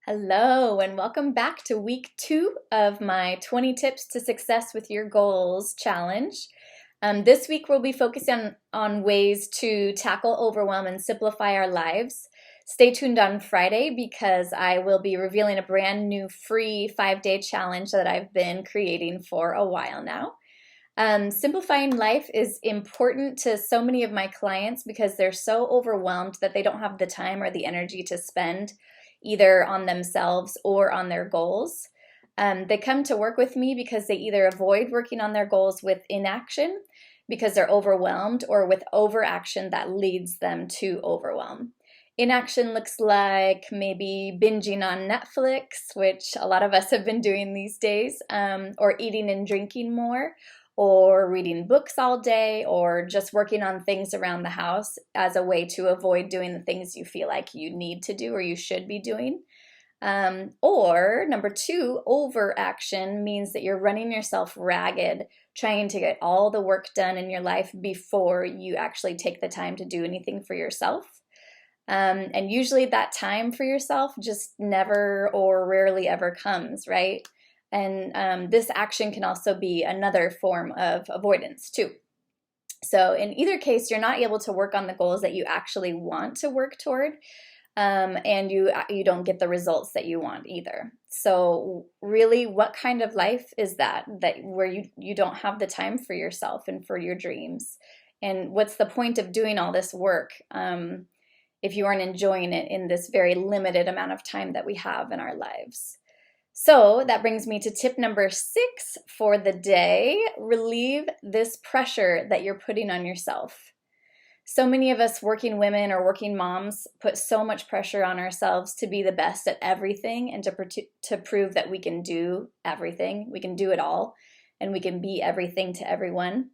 Hello, and welcome back to week 2 of my 20 Tips to Success with Your Goals challenge. This week we'll be focusing on ways to tackle overwhelm and simplify our lives. Stay tuned on Friday because I will be revealing a brand new free 5-day challenge that I've been creating for a while now. Simplifying life is important to so many of my clients because they're so overwhelmed that they don't have the time or the energy to spend either on themselves or on their goals. They come to work with me because they either avoid working on their goals with inaction because they're overwhelmed or with overaction that leads them to overwhelm. Inaction looks like maybe binging on Netflix, which a lot of us have been doing these days, or eating and drinking more, or reading books all day, or just working on things around the house as a way to avoid doing the things you feel like you need to do or you should be doing. Or number 2, overaction means that you're running yourself ragged, trying to get all the work done in your life before you actually take the time to do anything for yourself. And usually that time for yourself just never or rarely ever comes, right? And this action can also be another form of avoidance too. So in either case, you're not able to work on the goals that you actually want to work toward, and you don't get the results that you want either. So really, what kind of life is that where you don't have the time for yourself and for your dreams? And what's the point of doing all this work if you aren't enjoying it in this very limited amount of time that we have in our lives? So that brings me to tip number 6 for the day. Relieve this pressure that you're putting on yourself. So many of us working women or working moms put so much pressure on ourselves to be the best at everything and to prove that we can do everything. We can do it all and we can be everything to everyone.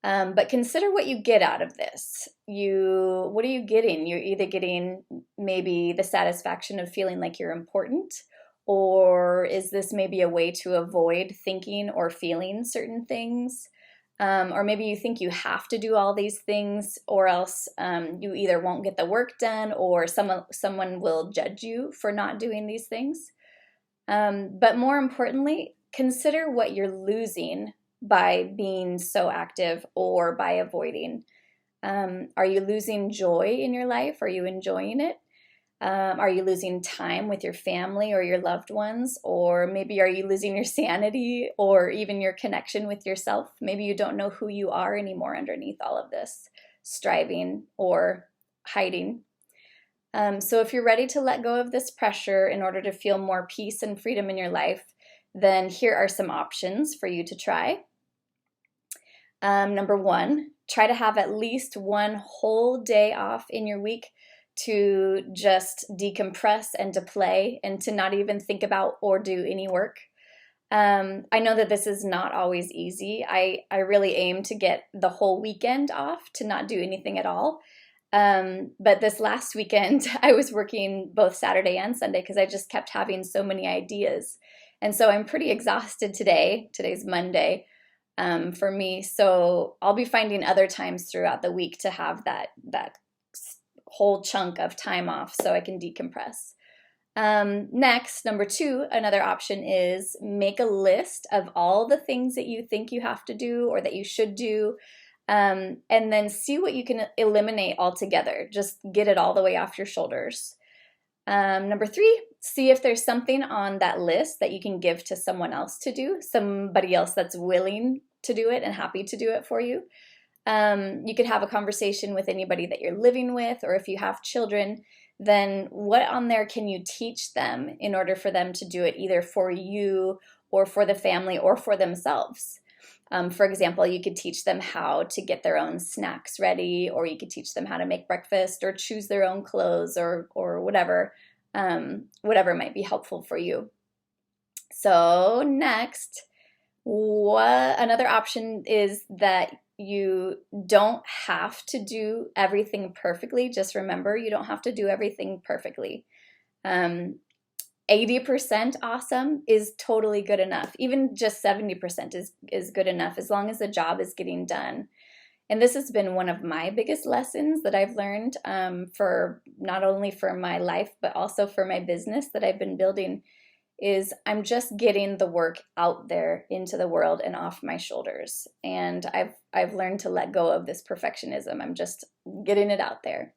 But consider what you get out of this. What are you getting? You're either getting maybe the satisfaction of feeling like you're important, or is this maybe a way to avoid thinking or feeling certain things? Or maybe you think you have to do all these things or else you either won't get the work done or someone will judge you for not doing these things. But more importantly, consider what you're losing by being so active or by avoiding. Are you losing joy in your life? Are you enjoying it? Are you losing time with your family or your loved ones? Or maybe are you losing your sanity or even your connection with yourself? Maybe you don't know who you are anymore underneath all of this striving or hiding. So if you're ready to let go of this pressure in order to feel more peace and freedom in your life, then here are some options for you to try. Number 1, try to have at least one whole day off in your week to just decompress and to play and to not even think about or do any work. I know that this is not always easy. I really aim to get the whole weekend off, to not do anything at all. But this last weekend, I was working both Saturday and Sunday because I just kept having so many ideas. And so I'm pretty exhausted today. Today's Monday for me. So I'll be finding other times throughout the week to have that whole chunk of time off so I can decompress. Next, number 2, another option is make a list of all the things that you think you have to do or that you should do, and then see what you can eliminate altogether. Just get it all the way off your shoulders. Number 3, see if there's something on that list that you can give to someone else to do, somebody else that's willing to do it and happy to do it for you. You could have a conversation with anybody that you're living with, or if you have children, then what on there can you teach them in order for them to do it either for you or for the family or for themselves? For example, you could teach them how to get their own snacks ready, or you could teach them how to make breakfast or choose their own clothes or whatever might be helpful for you. So next, another option is that you don't have to do everything perfectly. Just remember, you don't have to do everything perfectly. 80% awesome is totally good enough. Even just 70% is good enough as long as the job is getting done. And this has been one of my biggest lessons that I've learned for not only for my life, but also for my business that I've been building, is I'm just getting the work out there into the world and off my shoulders. And I've learned to let go of this perfectionism. I'm just getting it out there.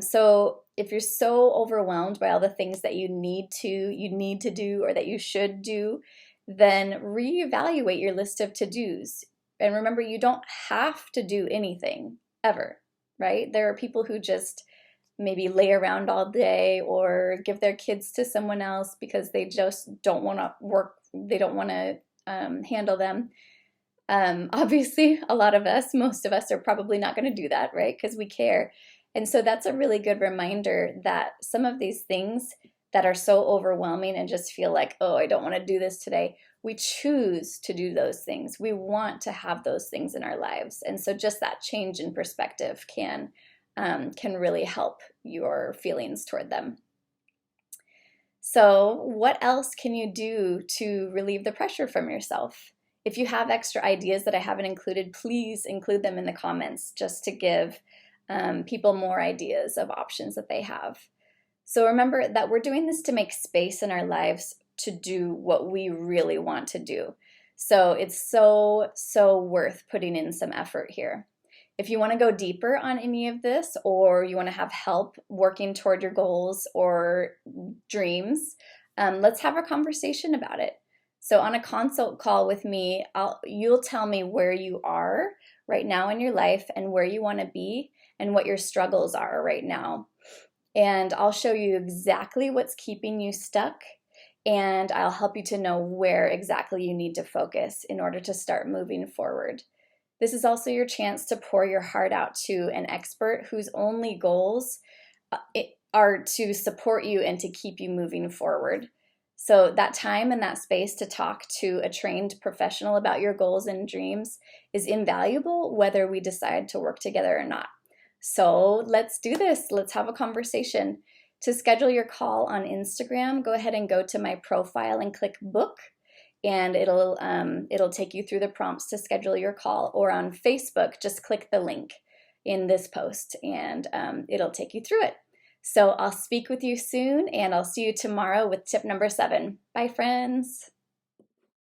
So if you're so overwhelmed by all the things that you need to do or that you should do, then reevaluate your list of to-dos. And remember, you don't have to do anything ever, right? There are people who just maybe lay around all day or give their kids to someone else because they just don't want to work, they don't want to handle them. Obviously, a lot of us, most of us are probably not going to do that, right? Because we care. And so that's a really good reminder that some of these things that are so overwhelming and just feel like, oh, I don't want to do this today, we choose to do those things. We want to have those things in our lives. And so just that change in perspective can really help your feelings toward them. So what else can you do to relieve the pressure from yourself? If you have extra ideas that I haven't included, please include them in the comments just to give people more ideas of options that they have. So remember that we're doing this to make space in our lives to do what we really want to do. So it's so worth putting in some effort here. If you want to go deeper on any of this, or you want to have help working toward your goals or dreams, let's have a conversation about it. So on a consult call with me, you'll tell me where you are right now in your life and where you want to be and what your struggles are right now. And I'll show you exactly what's keeping you stuck, and I'll help you to know where exactly you need to focus in order to start moving forward. This is also your chance to pour your heart out to an expert whose only goals are to support you and to keep you moving forward. So that time and that space to talk to a trained professional about your goals and dreams is invaluable, whether we decide to work together or not. So let's do this. Let's have a conversation. To schedule your call on Instagram, go ahead and go to my profile and click book, and it'll take you through the prompts to schedule your call. Or on Facebook, just click the link in this post and it'll take you through it. So I'll speak with you soon, and I'll see you tomorrow with tip number 7. Bye, friends.